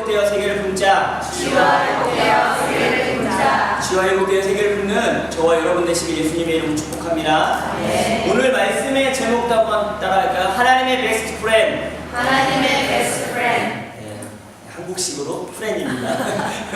회복되어 세계를 품자. 지와 회복되어 세계를 품자. 지와 회복되어 세계를 품는 저와 여러분 되시길 예수님의 이름으로 축복합니다. 네. 오늘 말씀의 제목도 한번 따라할까요? 하나님의 베스트 프렌드. 하나님의 베스트 프렌드. 예, 한국식으로 프렌입니다.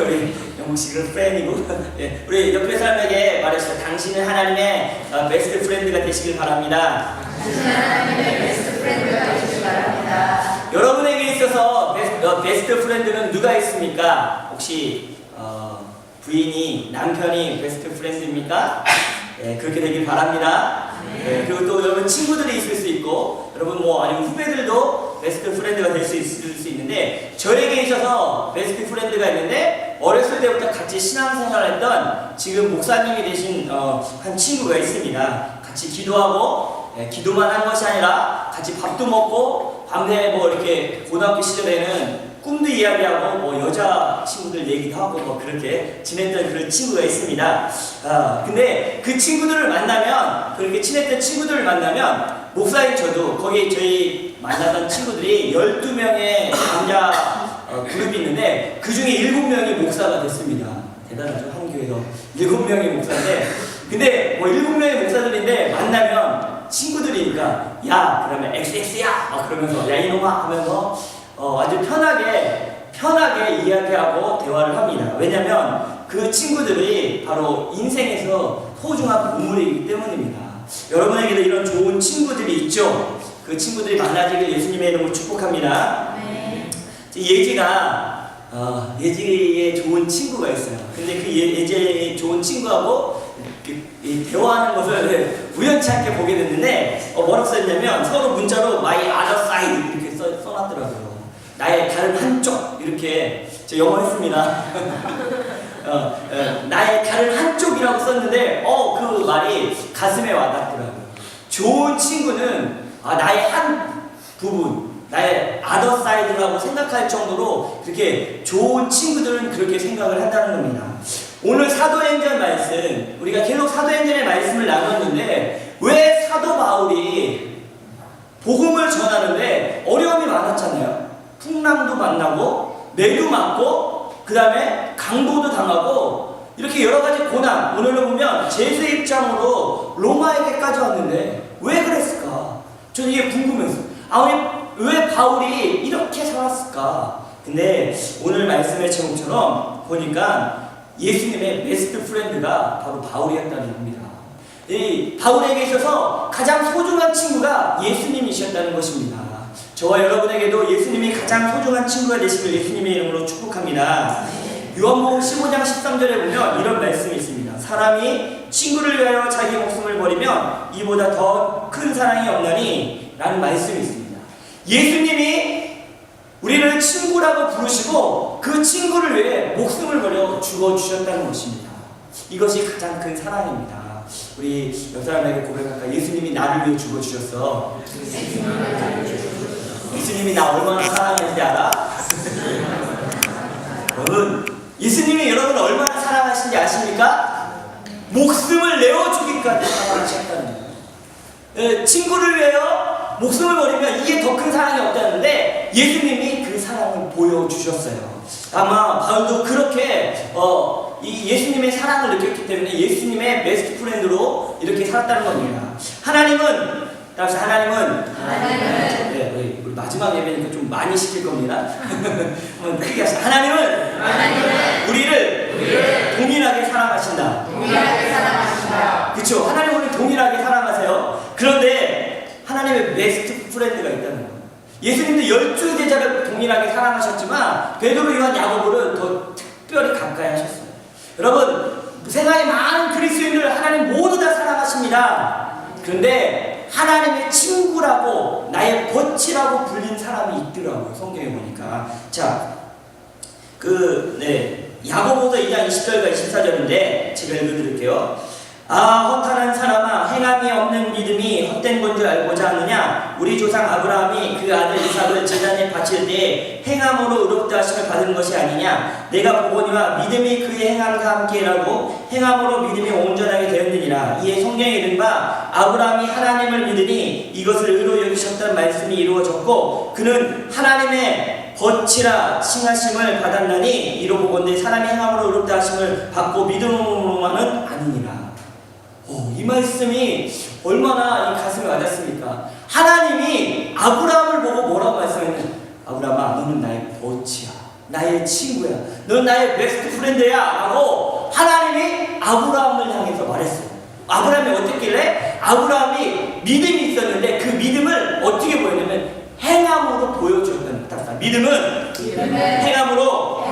우리 영국식으로 프렌이고, 예, 우리 옆에 사람에게 말했어요. 당신은 하나님의 베스트 프렌드가 되시길 바랍니다. 당신은 하나님의 베스트 프렌드가 되시길 바랍니다. 여러분에게 있어서 베스트 프렌드는 누가 있습니까? 혹시 부인이, 남편이 베스트 프렌드입니까? 예, 그렇게 되길 바랍니다. 예, 그리고 또 여러분 친구들이 있을 수 있고, 여러분 뭐 아니면 후배들도 베스트 프렌드가 될 수 있을 수 있는데, 저에게 있어서 베스트 프렌드가 있는데, 어렸을 때부터 같이 신앙생활했던 지금 목사님이 되신 한 친구가 있습니다. 같이 기도하고, 예, 기도만 한 것이 아니라 같이 밥도 먹고, 밤새 뭐 이렇게 고등학교 시절에는 꿈도 이야기하고 뭐 여자 친구들 얘기도 하고 뭐 그렇게 지냈던 그런 친구가 있습니다. 근데 그 친구들을 만나면, 그렇게 친했던 친구들을 만나면, 목사인 저도 거기 저희 만났던 친구들이 12명의 남자 그룹이 있는데 그 중에 7명이 목사가 됐습니다. 대단하죠. 한 교회에서 7명의 목사인데, 근데 뭐 7명의 목사들인데 만나면 친구들이니까 야 그러면 XX야 그러면서 야 이놈아 하면서 아주 편하게 이야기하고 대화를 합니다. 왜냐면 그 친구들이 바로 인생에서 소중한 보물이기 때문입니다. 여러분에게도 이런 좋은 친구들이 있죠. 그 친구들이 많아지길 예수님의 이름으로 축복합니다. 네. 예지의 좋은 친구가 있어요. 근데 그 예지의 좋은 친구하고 대화하는 것을 우연치 않게 보게 됐는데 뭐라고 써있냐면 서로 문자로 My other side 이렇게 써놨더라고요. 나의 다른 한쪽 이렇게 저 영어 했습니다. 나의 다른 한쪽이라고 썼는데 그 말이 가슴에 와닿더라고요. 좋은 친구는 나의 한 부분, 나의 other side라고 생각할 정도로 그렇게 좋은 친구들은 그렇게 생각을 한다는 겁니다. 오늘 사도행전 말씀, 우리가 계속 사도행전의 말씀을 나눴는데 왜 사도 바울이 복음을 전하는데 어려움이 많았잖아요. 풍랑도 만나고 매도 맞고 그 다음에 강도도 당하고 이렇게 여러 가지 고난, 오늘로 보면 제수 입장으로 로마에게까지 왔는데 왜 그랬을까? 저는 이게 궁금했어요. 왜 바울이 이렇게 살았을까? 근데 오늘 말씀의 제목처럼 보니까 예수님의 베스트 프렌드가 바로 바울이었다는 겁니다. 이 바울에게 있어서 가장 소중한 친구가 예수님이셨다는 것입니다. 저와 여러분에게도 예수님이 가장 소중한 친구가 되시길 예수님의 이름으로 축복합니다. 요한복음 15장 13절에 보면 이런 말씀이 있습니다. 사람이 친구를 위하여 자기 목숨을 버리면 이보다 더 큰 사랑이 없나니 라는 말씀이 있습니다. 예수님이 우리를 친구라고 부르시고 그 친구를 위해 목숨을 버려 죽어주셨다는 것입니다. 이것이 가장 큰 사랑입니다. 우리 옆 사람에게 고백할까? 예수님이 나를 위해 죽어주셨어. 예수님이 나 얼마나 사랑했는지 알아? 여러분, 예수님이 여러분을 얼마나 사랑하신지 아십니까? 목숨을 내어주기까지 사랑하셨다는 거예요. 친구를 위하여 목숨을 버리면 이게 더 큰 사랑이 없다는데 예수님이 그 사랑을 보여주셨어요. 아마 바울도 그렇게 이 예수님의 사랑을 느꼈기 때문에 예수님의 베스트 프렌드로 이렇게 살았다는 겁니다. 하나님은 네, 우리 마지막 예배니까 좀 많이 시킬 겁니다. 한번 크게 하시죠. 하나님은 우리를 동일하게 사랑하신다. 그렇죠. 하나님 우리를 동일하게 사랑하세요. 그런데 하나님의 베스트 프렌드가 있다는 거예요. 예수님도 12제자를 동일하게 사랑하셨지만 베드로, 요한, 야고보를 더 특별히 가까이 하셨어요. 여러분, 세상에 많은 그리스도인들 하나님 모두 다 사랑하십니다. 그런데 하나님의 친구라고, 나의 벗이라고 불린 사람이 있더라고요. 성경에 보니까. 자, 야고보서 2장 20절과 24절인데 제가 읽어드릴게요. 허탄한 사람아, 행함이 없는 믿음이 헛된 건 줄 알고자 하느냐? 우리 조상 아브라함이 그 아들 이삭을 제단에 바칠 때에 행함으로 의롭다 하심을 받은 것이 아니냐? 내가 보거니와 믿음이 그의 행함과 함께라고 행함으로 믿음이 온전하게 되었느니라. 이에 성경에 이른바 아브라함이 하나님을 믿으니 이것을 의로 여기셨다는 말씀이 이루어졌고 그는 하나님의 거치라 칭하심을 받았나니 이로 보건대 사람이 행함으로 의롭다 하심을 받고 믿음으로만은 아니니라. 이 말씀이 얼마나 이 가슴에 와닿습니까? 하나님이 아브라함을 보고 뭐라고 말씀했냐? 아브라함아, 너는 나의 거치야, 나의 친구야, 넌 나의 베스트 프렌드야 라고 하나님이 아브라함을 향해서 말했어요. 아브라함이 어땠길래? 아브라함이 믿음이 있었는데 그 믿음을 어떻게 보였냐면 행함으로 보여줬다는 거다. 믿음은 행함으로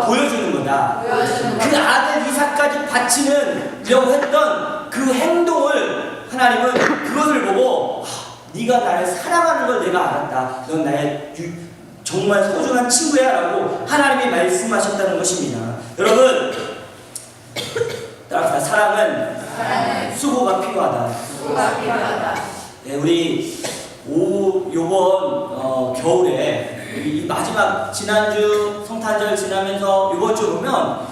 보여주는 거다. 그 아들 이삭까지 바치려고 했던 그 행동을 하나님은 그것을 보고 네가 나를 사랑하는 걸 내가 알았다. 넌 나의 정말 소중한 친구야 라고 하나님이 말씀하셨다는 것입니다. 여러분, 따라서 사랑은 수고가 필요하다. 네, 우리 요번 겨울에 이 마지막 지난주 성탄절 지나면서 이번 주 보면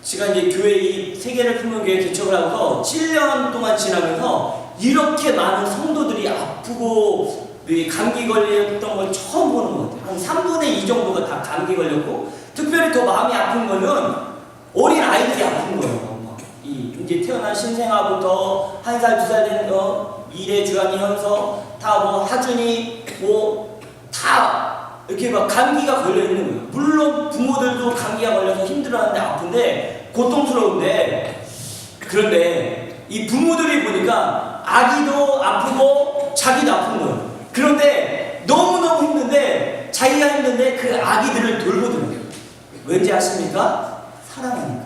제가 이제 교회 이 세계를 품는 교회 개척을 하고서 7년 동안 지나면서 이렇게 많은 성도들이 아프고 감기 걸렸던 걸 처음 보는 것 같아요. 한 3분의 2 정도가 다 감기 걸렸고, 특별히 더 마음이 아픈 거는 어린 아이들이 아픈 거예요. 이제 태어난 신생아부터 1살, 2살 되는 거, 미래 주한이 현서, 다 뭐 하준이, 다 이렇게 막 감기가 걸려 있는 거예요. 물론 부모들도 감기가 걸려서 힘들어하는데 아픈데 고통스러운데, 그런데 이 부모들이 보니까 아기도 아프고 자기도 아픈 거예요. 그런데 너무너무 힘든데, 자기가 힘든데 그 아기들을 돌보더라고요. 왠지 아십니까? 사랑하니까.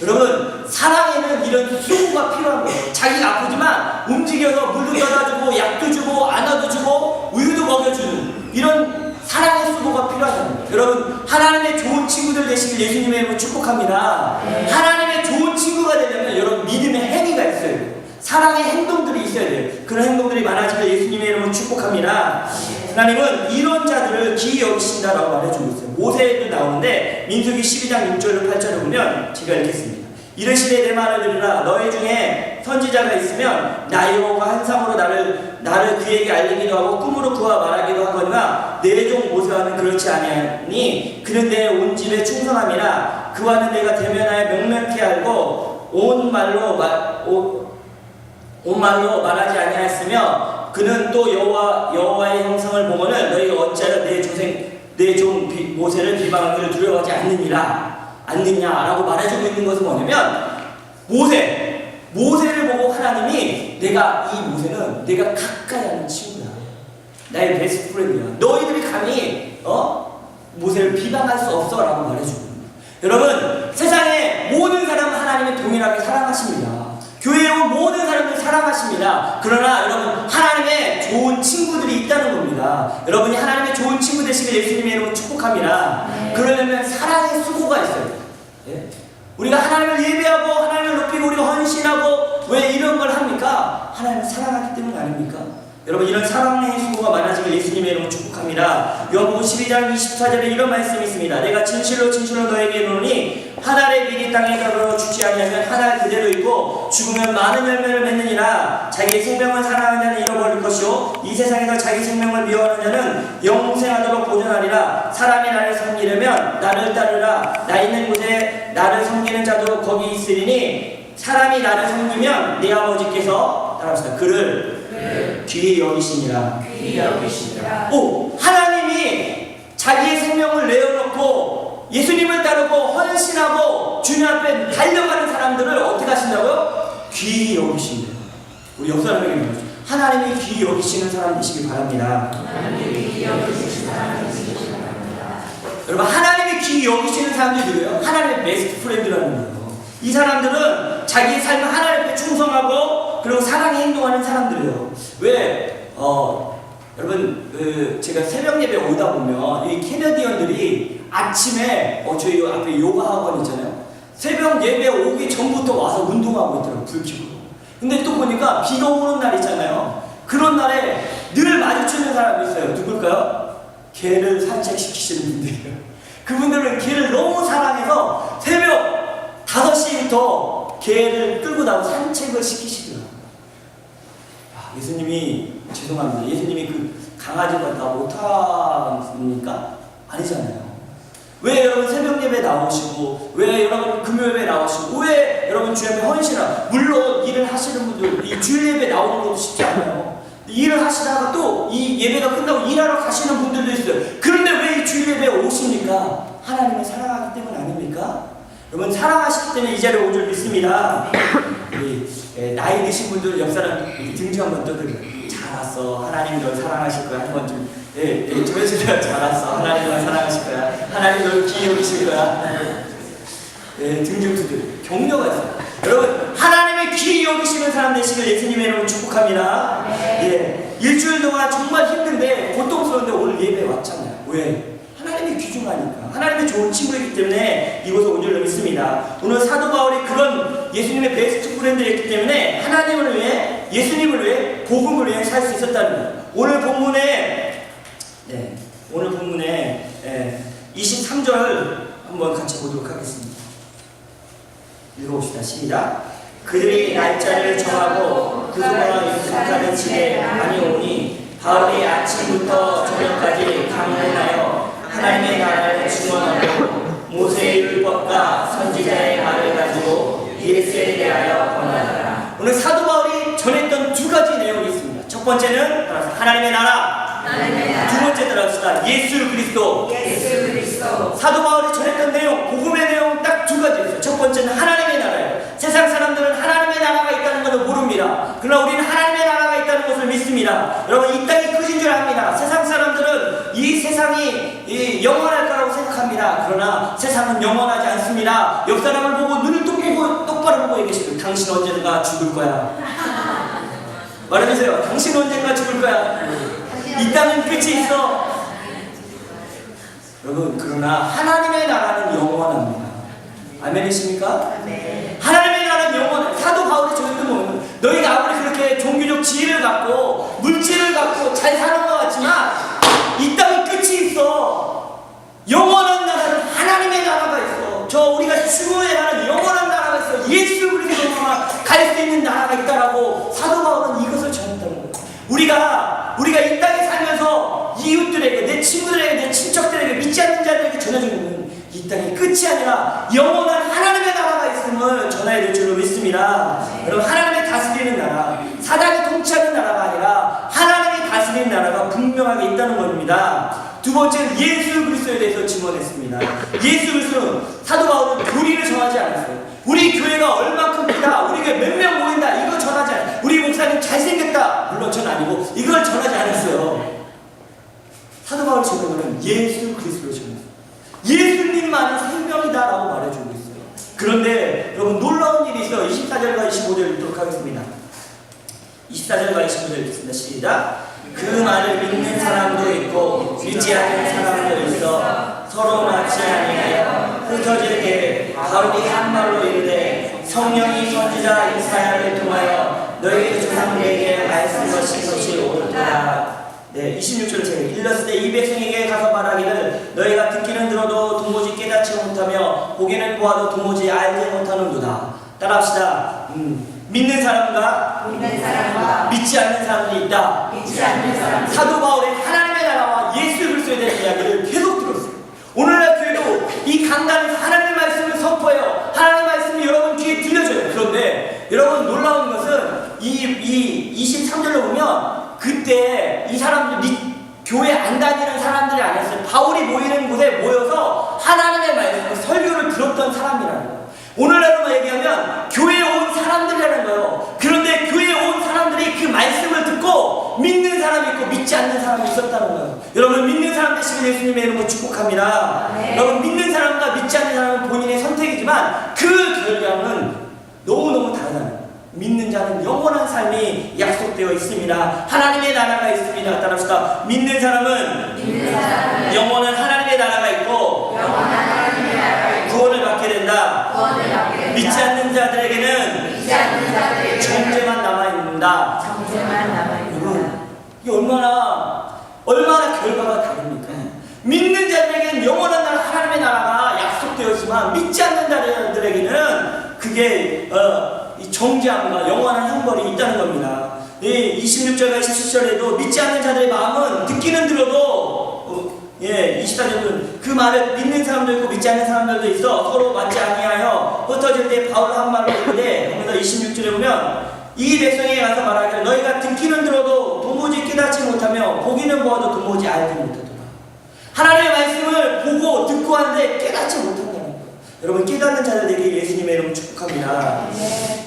여러분, 사랑에는 이런 수고가 필요한 거예요. 자기가 아프지만 움직여서 물도 떠다 주고 약도 주고 안아도 주고 우유도 먹여주는 이런 사랑의 수고가 필요하잖아요. 여러분, 하나님의 좋은 친구들 되시길 예수님의 이름으로 축복합니다. 하나님의 좋은 친구가 되려면 여러분 믿음의 행위가 있어야 돼요. 사랑의 행동들이 있어야 돼요. 그런 행동들이 많아지길 예수님의 이름으로 축복합니다. 하나님은 이런 자들을 기이 여기신다라고 말해주고 있어요. 모세에도 나오는데 민수기 12장 6절로 8절을 보면 제가 읽겠습니다. 이르시되 내 말을 들으라. 너희 중에 선지자가 있으면 나 여호와가 한상으로 나를 그에게 알리기도 하고 꿈으로 그와 말하기도 하거니와 내 종 모세와는 그렇지 아니하니 그는 내 온 집에 충성함이라. 그와는 내가 대면하여 명명케 알고 온 말로 말하지 아니하였으며 그는 또 여호와의 형상을 보고는 너희가 어찌하여 내 종 모세를 비방하기를 두려워하지 않느냐라고 말해주고 있는 것은 뭐냐면, 모세를 보고 하나님이 내가 이 모세는 내가 가까이 하는 친구야, 나의 베스트 프렌드야, 너희들이 감히 모세를 비방할 수 없어 라고 말해주고 있는 거예요. 여러분, 세상에 모든 사람은 하나님을 동일하게 사랑하십니다. 교회에 온 모든 사람들 사랑하십니다. 그러나 여러분, 하나님의 좋은 친구들이 있다는 겁니다. 여러분이 하나님의 좋은 친구 되시길 예수님의 이름으로 축복합니다. 그러려면 사랑의 수고가 있어요. 예? 우리가 하나님을 예배하고 하나님을 높이고 우리가 헌신하고 왜 이런 걸 합니까? 하나님을 사랑하기 때문 아닙니까? 여러분, 이런 사랑의 수고가 많아지길 예수님의 이름으로 축복합니다. 요한복음 12장 24절에 이런 말씀이 있습니다. 내가 진실로 너에게 이르노니 한 알의 밀이 땅에 가서 죽지 아니하면 한 알 그대로 있고 죽으면 많은 열매를 맺느니라. 자기의 생명을 사랑하는 자는 잃어버릴 것이요 이 세상에서 자기 생명을 미워하는 자는 영생하도록 보존하리라. 사람이 나를 섬기려면 나를 따르라. 나 있는 곳에 나를 섬기는 자도 거기 있으리니 사람이 나를 섬기면 내 아버지께서 따라합시다. 그를 귀히 여기시니라. 하나님이 자기의 생명을 내어놓고 예수님을 따르고 헌신하고 주님 앞에 달려가는 사람들을 어떻게 하신다고요? 귀히 여기신다. 우리 옆 사람에게 말하죠. 하나님이 귀히 여기시는 사람 되시길 바랍니다. 여러분, 하나님이 귀히 여기시는 사람들이 누구예요? 하나님의 베스트 프렌드라는 거예요. 이 사람들은 자기의 삶을 하나님 앞에 충성하고 그리고 사랑에 행동하는 사람들이에요. 왜? 여러분, 제가 새벽 예배 오다 보면 이 캐나디언들이 아침에 저희 앞에 요가 학원 있잖아요. 새벽 예배 오기 전부터 와서 운동하고 있더라고요. 불 켜고. 근데 또 보니까 비가 오는 날 있잖아요. 그런 날에 늘 마주치는 사람이 있어요. 누굴까요? 개를 산책시키시는 분들이에요. 그분들은 개를 너무 사랑해서 새벽 5시부터 개를 끌고 나와서 산책을 시키시더라고요. 예수님이, 죄송합니다. 예수님이 그 강아지가 다 못합니까? 아니잖아요. 왜 여러분 새벽 예배 나오시고, 왜 여러분 금요 예배 나오시고, 왜 여러분 주 예배 헌신하, 물론 일을 하시는 분들 이 주 예배 나오는 것도 쉽지 않아요. 일을 하시다가 또 이 예배가 끝나고 일하러 가시는 분들도 있어요. 그런데 왜 이 주 예배에 오십니까? 하나님을 사랑하기 때문 아닙니까? 여러분 사랑하시기 때문에 이 자리에 온 줄 믿습니다. 나이 드신 분들 옆 사람 등 좀 한번 떠들어요. 잘 왔어. 하나님 널 사랑하실 거야. 한번 좀 좀 해주세요. 잘 왔어. 하나님 널 사랑하실 거야. 하나님 널 귀히 여기실 거야. 등 좀 두드려. 격려가 있어요. 여러분 하나님의 귀히 여기시는 사람 되시길 예수님의 이름으로 축복합니다. 일주일 동안 정말 힘든데 고통스러운데 오늘 예배에 왔잖아요. 왜? 하나님이 귀중하니까, 하나님의 좋은 친구이기 때문에 이곳에 온 줄 믿습니다. 오늘 사도 바울이 그런 예수님의 베스트 프렌드였기 때문에 하나님을 위해, 예수님을 위해, 복음을 위해 살 수 있었다는 거예요. 오늘 본문에 23절 한번 같이 보도록 하겠습니다. 읽어봅시다. 시작. 그들이 날짜를 정하고 그동안 유숙하는 집에 많이 오니 바울이 아침부터 저녁까지 강론하여 하나님의 나라를 증언하고 모세의 율법과 선지자의 말을 가지고 예수에 대하여 권하더라. 오늘 사도 바울이 전했던 두 가지 내용이 있습니다. 첫 번째는 하나님의 나라, 두 번째 따라합시다. 예수 그리스도. 사도 바울이 전했던 내용, 복음의 내용 딱 두 가지 있어요. 첫 번째는 하나님의 나라예요. 세상 사람들은 하나님의 나라가 있다는 것을 모릅니다. 그러나 우리는 하나님의 나라가 있다는 것을 믿습니다. 여러분 이 땅이 끝인 줄 압니다. 세상 사람들은 이 세상이 영원할 거라고 생각합니다. 그러나 세상은 영원하지 않습니다. 옆 사람을 보고 눈을 똑바로 보고 얘기하시고, 당신 언젠가 죽을 거야. 말해주세요. 당신 언젠가 죽을 거야. 이 땅은 끝이 있어. 여러분 그러나 하나님의 나라는 영원합니다. 아멘이십니까? 네. 하나님의 나라는 영원해. 사도 바울이 저희도 보면 너희가 아무리 그렇게 종교적 지혜를 갖고 물질을 갖고 잘 사는 것 같지만 이 땅은 끝이 있어. 영원한 나라는 하나님의 나라가 있어. 우리가 추구해야 하는 영원한 나라가 있어. 예수 그리스도만 갈 수 있는 나라가 있다라고 사도 바울은 이것을 전했다는 거예요. 우리가 이 땅에 살면서 이웃들에게, 내 친구들에게, 내 친척들에게, 믿지 않는 자들에게 전해주는 이 땅이 끝이 아니라 영원한 하나님의 나라가 있음을 전해야 될 줄로 믿습니다. 여러분 하나님의 다스리는 나라, 사단이 통치하는 나라가 아니라 하나님이 다스리는 나라가 분명하게 있다는 겁니다. 두 번째는 예수 그리스도에 대해서 증언했습니다. 예수 그리스도는 사도 바울은 교리를 정하지 않았어요. 우리 교회가 얼마큼 크다, 우리 교회 몇 명 모인다, 이거 전하지 않았어요. 우리 목사님 잘생겼다, 물론 전 아니고 이걸 전하지 않았어요. 사도 바울이 전하는 것은 예수 그리스도를 전했어요. 예수님만이 생명이다라고 말해주고 있어요. 그런데 여러분 놀라운 일이 있어요. 24절과 25절 읽도록 하겠습니다. 24절과 25절 읽겠습니다. 시작. 그 말을 믿는 사람도 있고 믿지 않는 사람도 있어 서로 맞지 아니하여 흩어질 때 바울이 한 말로 이르되 성령이 선지자 이사야를 통하여 너희 조상들에게 말씀하신 것이 옳도다. 26절 제가 일렀을 때 이 백성에게 가서 말하기를 너희가 듣기는 들어도 도무지 깨닫지 못하며 보기는 보아도 도무지 알지 못하는도다. 따라합시다. 믿는 사람과 믿지 않는 사람들이 있다. 사도 바울의 하나님의 나라와 예수 그리스도에 대한 이야기를 계속 들었어요. 오늘날 교회도 이 강단에서 하나님의 말씀을 선포해요. 하나님의 말씀이 여러분 귀에 들려줘요. 그런데 여러분 놀라운 것은 이 23절로 보면 그때 이 사람들 교회 안 다니는 사람들이 아니었어요. 바울이 모이는 곳에 모여서 하나님의 말씀을 설교를 들었던 사람이라는 거예요. 오늘날로 얘기하면 교회에 온 사람들이라는 거예요. 그런데 교회에 온 사람들이 그 말씀을 듣고 믿는 사람이 있고 믿지 않는 사람이 있었다는 거예요. 여러분 믿는 사람 되시면 예수님의 이름으로 축복합니다. 네. 여러분 믿는 사람과 믿지 않는 사람은 본인의 선택이지만 그 결과는 너무너무 다르다는 거예요. 믿는 자는 영원한 삶이 약속되어 있습니다. 하나님의 나라가 있습니다. 따라합시다. 믿는 사람은 영원한 하나님의 나라가 있고 구원을 받게 된다. 믿지 않는 자들에게는 정죄만 남아있는다. 여러분 이게 얼마나 결과가 다릅니까? 믿는 자들에게는 영원한 나라, 하나님의 나라가 약속되었지만 믿지 않는 자들에게는 그게 이 정죄함과 영원한 형벌이 있다는 겁니다. 26절과 27절에도 믿지 않는 자들의 마음은 듣기는 들어도 24절은 그 말을 믿는 사람도 있고 믿지 않는 사람들도 있어 서로 맞지 아니하여 흩어질 때 바울 한 말로 있는데 보면서 26절에 보면 이 백성에게 가서 말하기를 너희가 듣기는 들어도 도무지 깨닫지 못하며 보기는 보아도 도무지 알지 못하더라. 하나님의 말씀을 보고 듣고 하는데 깨닫지 못한다는 거예요. 여러분 깨닫는 자들에게 예수님의 이름을 축복합니다.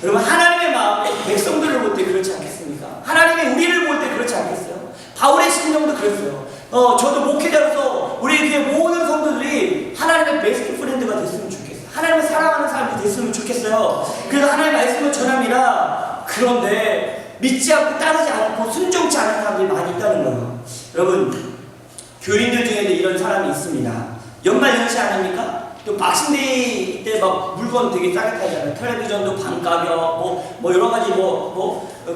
여러분 하나님의 마음에 백성들을 볼 때 그렇지 않겠습니까? 하나님의 우리를 볼 때 그렇지 않겠어요? 바울의 심정도 그랬어요. 저도 목회자로서 우리 교회 모든 성도들이 하나님의 베스트 프렌드가 됐으면 좋겠어요. 하나님을 사랑하는 사람이 됐으면 좋겠어요. 그래서 하나님의 말씀을 전합니다. 그런데 믿지 않고 따르지 않고 순종치 않은 사람들이 많이 있다는 거예요. 여러분 교인들 중에도 이런 사람이 있습니다. 연말 연시 아닙니까? 또 박신데이 때 막 물건 되게 싸게 팔잖아요. 텔레비전도 반가격, 뭐 여러 가지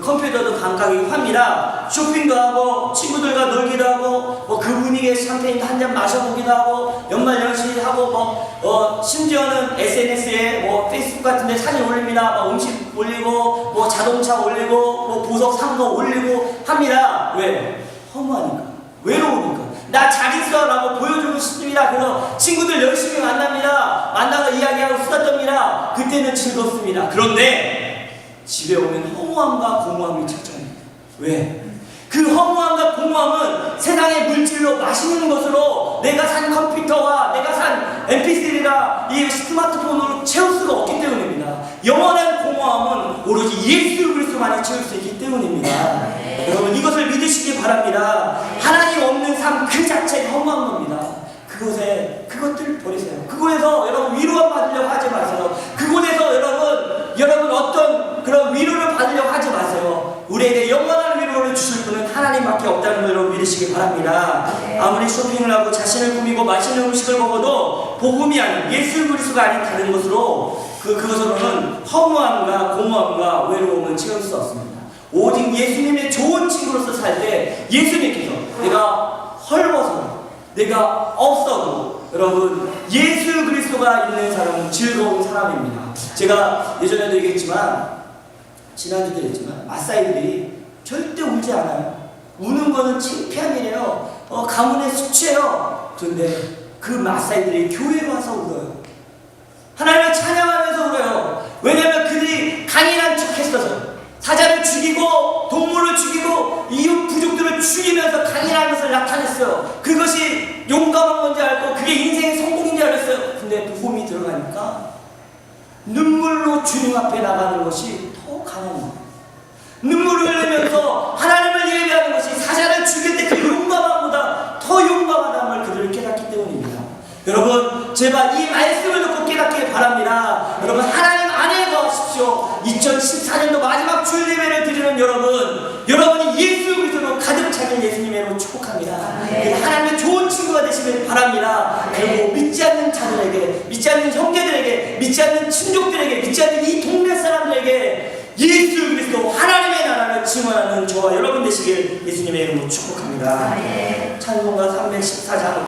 컴퓨터도 반가격이 합니다. 쇼핑도 하고 친구들과 놀기도 하고 그 분위기에 샴페인 한 잔 마셔보기도 하고 연말 연시 하고 심지어는 SNS에 페이스북 같은데 사진 올립니다. 음식 올리고 자동차 올리고 보석 산 거 올리고 합니다. 왜? 허무하니까, 외로우니까. 나 잘 있어라고 보여주고 싶습니다. 그래서 친구들 열심히 만나서 이야기하고 수다 떱니다. 그때는 즐겁습니다. 그런데 집에 오면 허무함과 공허함이 찾아옵니다. 왜? 그 허무함과 공허함은 세상의 물질로 맛있는 것으로 내가 산 컴퓨터와 내가 산 mp3나 이 스마트폰으로 채울 수가 없기 때문입니다. 영원한 공허함은 오로지 예수 그리스도만이 채울 수 있기 때문입니다. 여러분 이것을 믿으시기 바랍니다. 하나님 없는 삶 그 자체가 허무한 겁니다. 그것들을 버리세요. 그곳에서 여러분 위로만 받으려고 하지 마세요. 그곳에서 여러분 어떤 그런 위로를 받으려고 하지 마세요. 우리에게 영원한 위로를 주실 분은 하나님밖에 없다는 걸 여러분 믿으시기 바랍니다. 아무리 쇼핑을 하고 자신을 꾸미고 맛있는 음식을 먹어도 복음이 아닌 예수 그리스도가 아닌 다른 것으로 그것으로는 허무함과 공허함과 외로움은 채울 수 없습니다. 오직 예수님의 좋은 친구로서 살 때 예수님께서 내가 헐벗어도 내가 없어도 여러분 예수 그리스도가 있는 사람은 즐거운 사람입니다. 제가 예전에도 얘기했지만 지난주도 얘기했지만 마사이들이 절대 울지 않아요. 우는 거는 창피한 일이에요. 가문의 수치예요. 그런데 그 마사이들이 교회에 와서 울어요. 하나님을 찬양하면서 울어요. 왜냐하면 그들이 강인한 척 했어서 사자를 죽이고 동물을 죽이고 이웃 부족들을 죽이면서 강인한 것을 나타냈어요. 그것이 용감한 건지 알고 그게 인생의 성공인 줄 알았어요. 근데 복음이 들어가니까 눈물로 주님 앞에 나가는 것이 더 강한 거예요. 눈물을 흘리면서 하나님을 예배하는 것이 사자를 죽일 때 그 용감함보다 더 용감하다는 걸 그들을 깨닫기 때문입니다. 여러분 제발 이 말씀을 듣고 깨닫길 바랍니다. 여러분 하나님 안에 거하십시오. 2014년도 마지막 주일 예배를 드리는 여러분이 예수 그리스도로 가득 차길 예수님의 이름으로 축복합니다. 하나님의 좋은 친구가 되시길 바랍니다. 그리고 믿지 않는 자들에게, 믿지 않는 형제들에게, 믿지 않는 친족들에게, 믿지 않는 이 동네 사람들에게 예수 그리스도 하나님의 나라를 증언하는 저와 여러분 되시길 예수님의 이름으로 축복합니다. 찬송가 314장